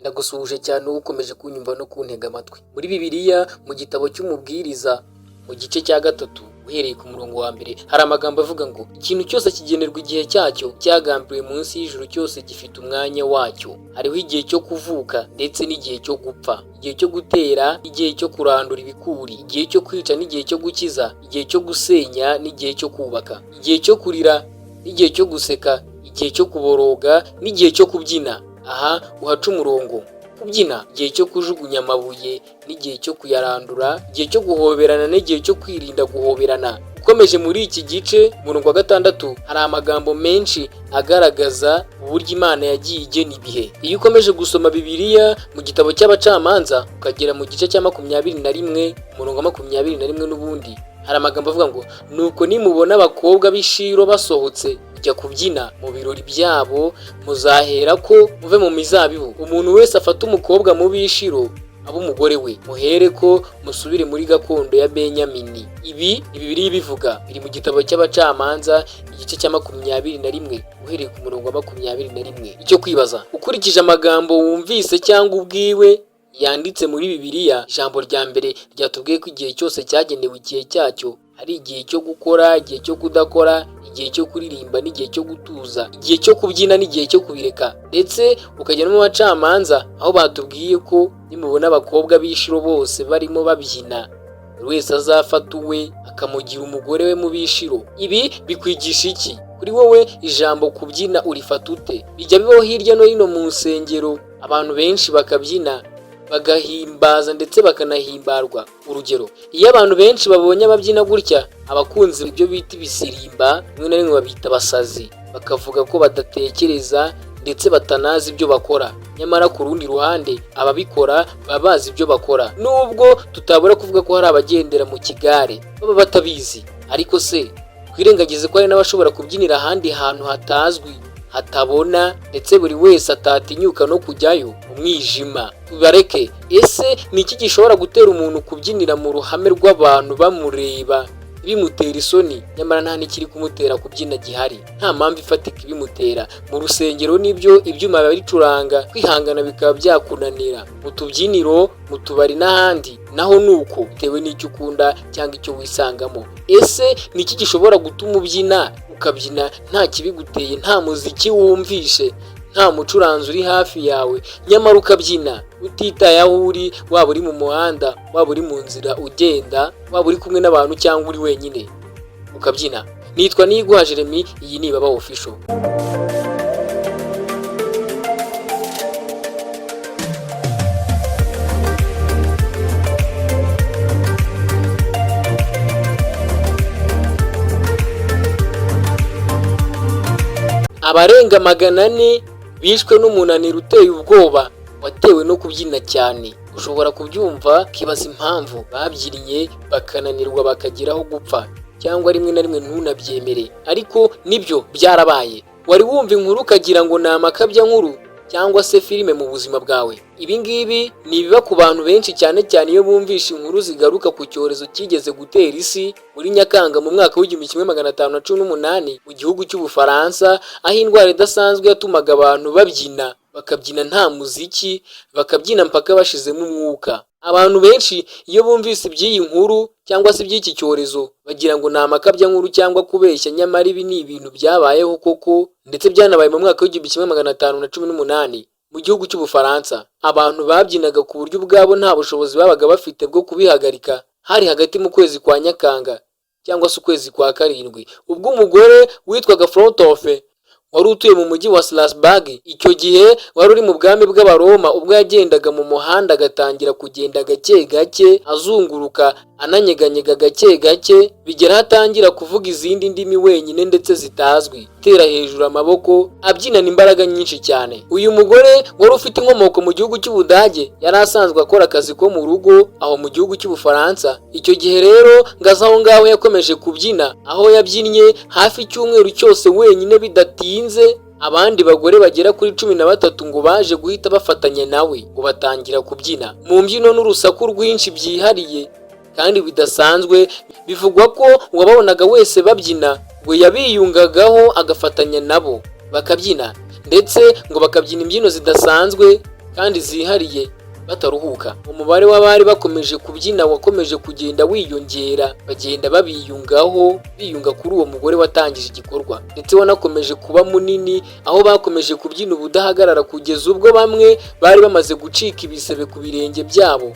Ndagusuhuje cyane ukomeje kunyumva no kuntega amatwi. Muri Bibiliya mu gitabo cy'umubwiriza mu gice cya 3 uhereye ku murongo wa mbere hari amagambo avuga ngo ikintu cyose kigenerwa igihe cyacyo, cyagambiriwe munsi y'ijuru cyose gifite umwanya wacyo. Hariho igihe cyo kuvuka ndetse n'igihe cyo gupfa, igihe cyo gutera, igihe cyo kurandura ibikuri, igihe cyo kwica n'igihe cyo gukiza, igihe cyo gusenya n'igihe cyo kubaka, igihe cyo kurira n'igihe cyo guseka, igihe cyo kuboroga n'igihe cyo kubyina. Aha uhaca umurongo. Kubyina, igihe cyo kujugunya amabuye n'igihe cyo kuyarandura, igihe cyo guhoberana n'igihe cyo kwirinda guhoberana. Ukomeje muri iki gice umurongo wa 6 hari amagambo menshi agaragaza uburyo Imana yagiye igena ibihe. Iyo ukomeje gusoma Bibiliya mu gitabo cy'abacamanza ukagera mu gice cya 21 umurongo wa 21 n'ubundi hari amagambo avuga ngo nuko nimubona abakobwa b'Ishiro basohotse kujya kubyina mu birori byabo, muzahera ko muve mu mizabibu. Umuntu wese afata umukobwa mu b'Ishiro abo umugore we, muhere ko musubire muri gakondo ya Benyamini. Ibi Bibiliya bivuga biri mu gitabo cy'abacamanza igice cya 21 uhereye ku murongo wa 21. Icyo kwibaza, ukurikije amagambo wumvise cyangwa ubwiwe yanditse muri Bibiliya, ijambo rya mbere ryatubwiye ko igihe cyose cyagenewe igihe cyacyo. Hari igihe cyo gukora, igihe cyo kudakora, igihe cyo kuririmba n'igihe cyo gutuza, igihe cyo kubyina n'igihe cyo kubireka. Ndetse ukagera mu bacamanza aho batubwiye ko nimubona abakobwa b'Ishiro bose barimo babyina, buri wese azafata uwe akamugira umugore we mu b'Ishiro. Ibi bikwigisha iki? Kuri wowe ijambo kubyina urifata ute? Bijya bibaho hirya no hino mu nsengero, abantu benshi bakabyina bagahimbaza ndetse bakanahimbarwa. Urugero, iyo abantu benshi babonye ababyina gutya, abakunzi ibyo bita ibisirimba rimwe na rimwe babita abasazi, bakavuga ko badatekereza ndetse batanazi ibyo bakora. Nyamara ku rundi ruhande ababikora baba bazi ibyo bakora, nubwo tutabura kuvuga ko hari abagendera mu kigare baba batabizi. Ariko se twirengagize ko hari n'abashobora kubyinira ahandi hantu hatazwi, hatabona, ndetse buri wese atatinyuka no kujyayo mu mwijima. Tubareke. Ese ni iki gishobora gutera umuntu kubyinira mu ruhame rw'abantu bamureba bimutera isoni, nyamara nta n'ikiri kumutera kubyina gihari? Nta mpamvu ifatika ibimutera. Mu rusengero nibyo ibyuma biba bicuranga, kwihangana bikaba byakunanira. Mu tubyiniro, mu tubari n'ahandi naho nuko, bitewe n'icyo ukunda cyangwa icyo wisangamo. Ese ni iki gishobora gutuma ubyina ukabyina nta kibiguteye, nta muziki wumvishe, nta mucuranzi uri hafi yawe, nyamara ukabyina utitaye aho uri, waba uri mu muhanda, waba uri mu nzira ugenda, waba uri kumwe n'abantu cyangwa uri wenyine ukabyina? Nitwa Niyiguha Jeremy, iyi ni Baba Official. Abarenga 400 bishwe n'umunaniro uteye ubwoba watewe no kubyina cyane. Ushobora kubyumva kibaza impamvu babyinnye bakananirwa bakageraho gupfa, cyangwa rimwe na rimwe ntunabyemere, ariko nibyo byarabaye. Wari wumva inkuru ukagira ngo ni amakabya nkuru cyangwa se filime mu buzima bwawe. Ibi ngibi ni biba ku bantu benshi, cyane cyane iyo bumvisha inkuru zigaruka ku cyorezo kigeze gutera isi muri Nyakanga mu mwaka w'1518 mu gihugu cy'Ubufaransa, aho indwara idasanzwe yatumaga abantu babyina, bakabyina nta muziki, bakabyina mpaka bashizemo umwuka. Abantu benshi iyo bumvise iby'iyi nkuru cyangwa se iby'iki cyorezo bagira ngo ni amakabya nkuru cyangwa kubeshya, nyamara ibi ni ibintu byabayeho koko, ndetse byanabaye mu mwaka w'1518 mu gihugu cy'Ubufaransa. Abantu babyinaga ku buryo ubwabo nta bushobozi babaga bafite bwo kubihagarika. Hari hagati mu kwezi kwa Nyakanga cyangwa se ukwezi kwa 7, ubwo umugore witwaga Frontofe wari utuye mu mujyi wa Strasbourg, icyo gihe wari uri mu bwami bw'Abaroma, ubwo yagendaga mu muhanda agatangira kugenda gake gake azunguruka ananyeganyega gake gake bigera atangira kuvuga izindi ndimi wenyine ndetse zitazwi, tera hejuru amaboko abyinana imbaraga nyinshi cyane. Uyu mugore wari ufite inkomoko mu gihugu cy'Ubudage yari asanzwe akora akazi ko mu rugo aho mu gihugu cy'Ubufaransa. Icyo gihe rero ngaza aho ngaho yakomeje kubyina, aho yabyinnye hafi icyumweru cyose wenyine bidatinze. Abandi bagore bagera kuri 13 ngo baje guhita bafatanya nawe ngo batangira kubyina mu mbyino n'urusaku rwinshi byihariye kandi bidasanzwe. Bivugwa ko uwababonaga wese babyina ngo yabiyungagaho agafatanya nabo bakabyina, ndetse ngo bakabyina imbyino zidasanzwe kandi zihariye bataruhuka. Umubare w'abari bakomeje kubyina wakomeje kugenda wiyongera, bagenda babiyungaho biyunga kuri uwo mugore watangije igikorwa, ndetse wanakomeje kuba munini, aho bakomeje kubyina ubudahagarara kugeza ubwo bamwe bari bamaze gucika ibisebe ku birenge byabo.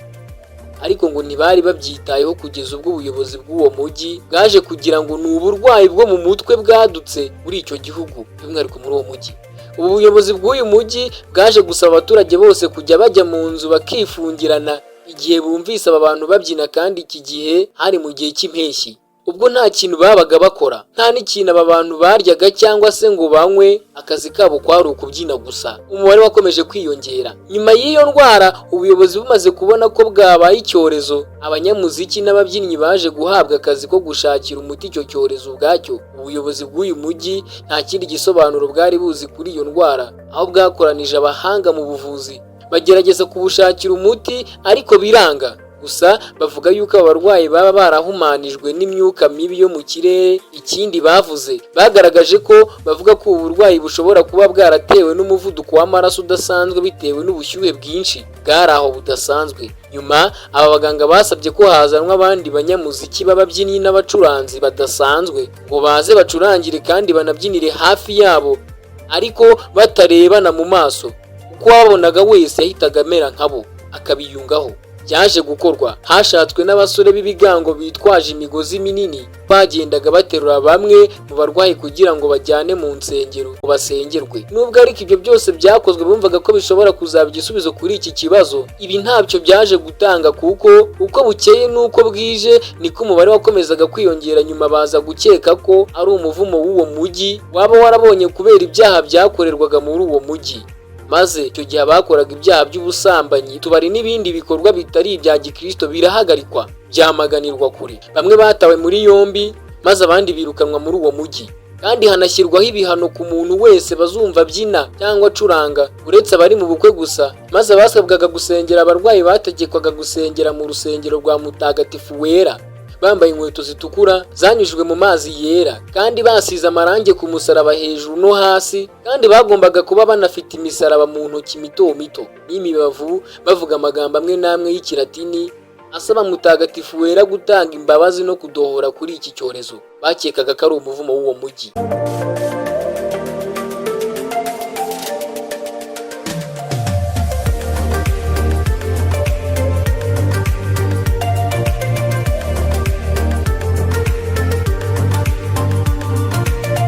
Ariko ngo ntibari babyitayeho kugeza ubwo ubuyobozi bw'uwo mujyi bwaje kugira ngo ni uburwayi bwo mu mutwe bwadutse muri icyo gihugu, by'umwihariko muri uwo mujyi. Ubu buyobozi bw'uyu mujyi bwaje gusaba abaturage bose kujya bajya mu nzu bakifungirana igihe bumvise aba bantu babyina, kandi iki gihe hari mu gihe cy'impeshyi, ubwo nta kintu babaga bakora, nta n'ikintu aba bantu baryaga cyangwa se ngo banywe, akazi kabo kwari ukubyina gusa. Umubare wakomeje kwiyongera. Nyuma y'iyo ndwara ubuyobozi bumaze kubona ko bwabaye icyorezo, abanyamuziki n'ababyinnyi baje guhabwa akazi ko gushakira umuti icyo cyorezo ubwacyo. Ubuyobozi bw'uyu mujyi nta kindi gisobanuro bwari buzi kuri iyo ndwara, aho bwakoranije abahanga mu buvuzi bagerageza kubushakira umuti ariko biranga. Gusa bavuga yuko abarwayi baba barahumanijwe n'imyuka mibi yo mu kirere. Ikindi bagaragaje ko bavuga ko ubu burwayi bushobora kuba bwaratewe n'umuvuduko w'amaraso udasanzwe bitewe n'ubushyuhe bwinshi bwari aho budasanzwe. Nyuma aba baganga basabye ko hazanwa abandi banyamuziki b'ababyinnyi n'abacuranzi badasanzwe ngo baze bacurangire kandi banabyinire hafi yabo, ariko batarebana mu maso. Uko wabonaga wese yahitaga amera nkabo akabiyungaho. Byaje gukorwa, hashatswe n'abasore b'ibigango bitwaje imigozi minini, bagendaga baterura bamwe mu barwayi kugira ngo bajyane mu nsengero ngo basengerwe. Nubwo ariko ibyo byose byakozwe bumvaga ko bishobora kuzaba igisubizo kuri iki kibazo, ibi ntacyo byaje gutanga, kuko uko bukeye n'uko bwije niko umubare wakomezaga kwiyongera. Nyuma baza gukeka ko ari umuvumo w'uwo mujyi waba warabonye kubera ibyaha byakorerwaga muri uwo mujyi. Maze icyo gihe abakoraga ibyaha by'ubusambanyi, tubari n'ibindi bikorwa bitari ibya gikristo birahagarikwa, byamaganirwa kure. Bamwe batawe muri yombi maze abandi birukanwa muri uwo mujyi, kandi hanashyirwaho ibihano ku muntu wese bazumva abyina cyangwa acuranga, uretse abari mu bukwe gusa. Maze abasabwaga gusengera abarwayi bategekwaga gusengera mu rusengero rwa Mutagatifu Wera, bambaye inkweto zitukura zanyujwe mu mazi yera, kandi basize amarangi ku musaraba hejuru no hasi, kandi bagombaga kuba banafite imisaraba mu ntoki mito mito n'imibavu, bavuga amagambo amwe n'amwe y'ikilatini asaba Mutagatifu Wera gutanga imbabazi no kudohora kuri iki cyorezo. Bakekaga ko ari umuvumo w'uwo mujyi.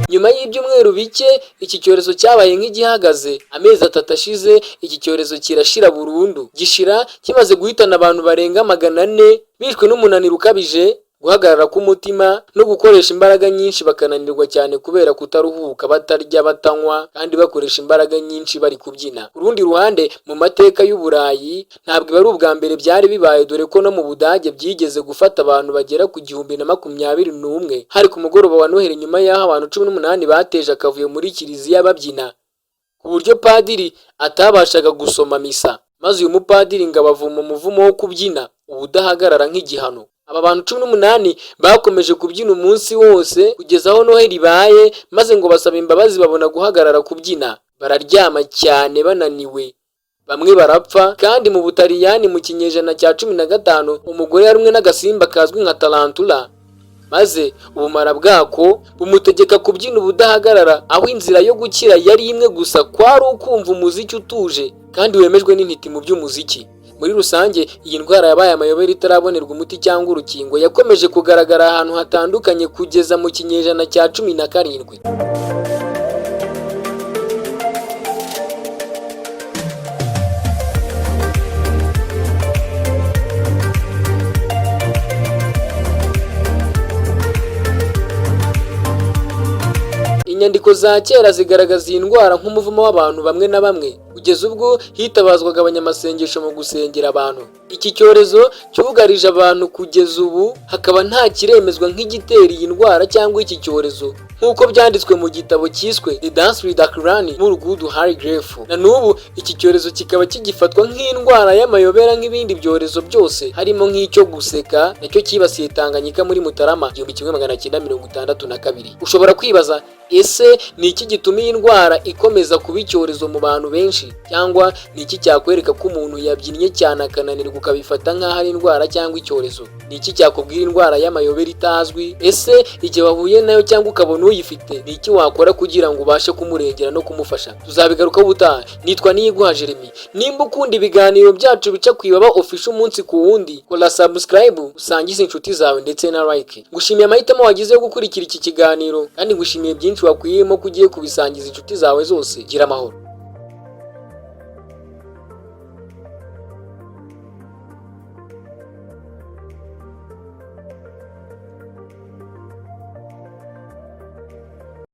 Nyuma y'ibyumweru bike iki cyorezo cyabaye nk'igihagaze. Amezi 3 ashize iki cyorezo kirashira burundu, gishira kimaze guhitana abantu barenga 400 bishwe n'umunaniro ukabije, guhagarara k'umutima no gukoresha imbaraga nyinshi, bakananirwa cyane kubera kutaruhuka, batarya batanywa kandi bakoresha imbaraga nyinshi bari kubyina. Urundi ruhande, mu mateka y'Uburayi ntabwo ari ubwa mbere byari bibaye, dore ko no mu Budage byigeze gufata abantu bagera ku 1021 hari ku mugoroba wa Noheli, nyuma y'aho abantu 18 bateje akavuyo muri kiliziya babyina ku buryo padiri atabashaga gusoma misa, maze uyu mupadiri ngo abavuma umuvumo wo kubyina ubudahagarara nk'igihano. Aba bantu 18 bakomeje kubyina umunsi wose kugeza aho Noheli ibaye, maze ngo basaba imbabazi babona guhagarara kubyina. Bararyama cyane bananiwe, bamwe barapfa. Kandi mu Butaliyani mu kinyejana cya 15 umugore yarumwe n'agasimba kazwi nka tarantula, maze ubumara bwako bumutegeka kubyina ubudahagarara, aho inzira yo gukira yari imwe gusa, kwari ukumva umuziki utuje kandi wemejwe n'intiti mu by'umuziki. Muri rusange iyi ndwara yabaye amayobera itarabonerwa umuti cyangwa urukingo, yakomeje kugaragara ahantu hatandukanye kugeza mu kinyejana cya 17. Inyandiko za kera zigaragaza iyi ndwara nk'umuvumo w'abantu bamwe na bamwe, kugeza ubwo hitabazwaga abanyamasengesho mu gusengera abantu. Iki cyorezo cyugarije abantu kugeza ubu, hakaba nta kiremezwa nk'igitera iyi ndwara cyangwa iki cyorezo, nk'uko byanditswe mu gitabo cyiswe The Dance with Akrani Murgudu Hari Gref. Na n'ubu iki cyorezo kikaba kigifatwa nk'indwara y'amayobera nk'ibindi byorezo byose, harimo nk'icyo guseka nacyo cyibasiye Tanganyika muri Mutarama 1962. Ushobora kwibaza, ese ni iki gituma iyi ndwara ikomeza kuba icyorezo mu bantu benshi, cyangwa ni iki cyakwereka ko umuntu yabyinnye cyane akananirwa ukabifata nk'aho ari indwara cyangwa icyorezo? Ni iki cyakubwira indwara y'amayobera itazwi? Ese igihe wahuye nayo cyangwa ukabona uyifite, ni iki wakora kugira ngo ubashe kumurengera no kumufasha? Tuzabigarukaho ubutaha. Nitwa Niyiguha Jeremy. Nimba ukunda ibiganiro byacu bica ku Ibaba Official umunsi ku wundi, kora subscribe, usangize inshuti zawe ndetse na like. Ngushimiye amahitamo wagize yo gukurikira iki kiganiro, kandi ngushimiye byinshi wakwiyemo kugiye kubisangiza inshuti zawe zose. Gira amahoro.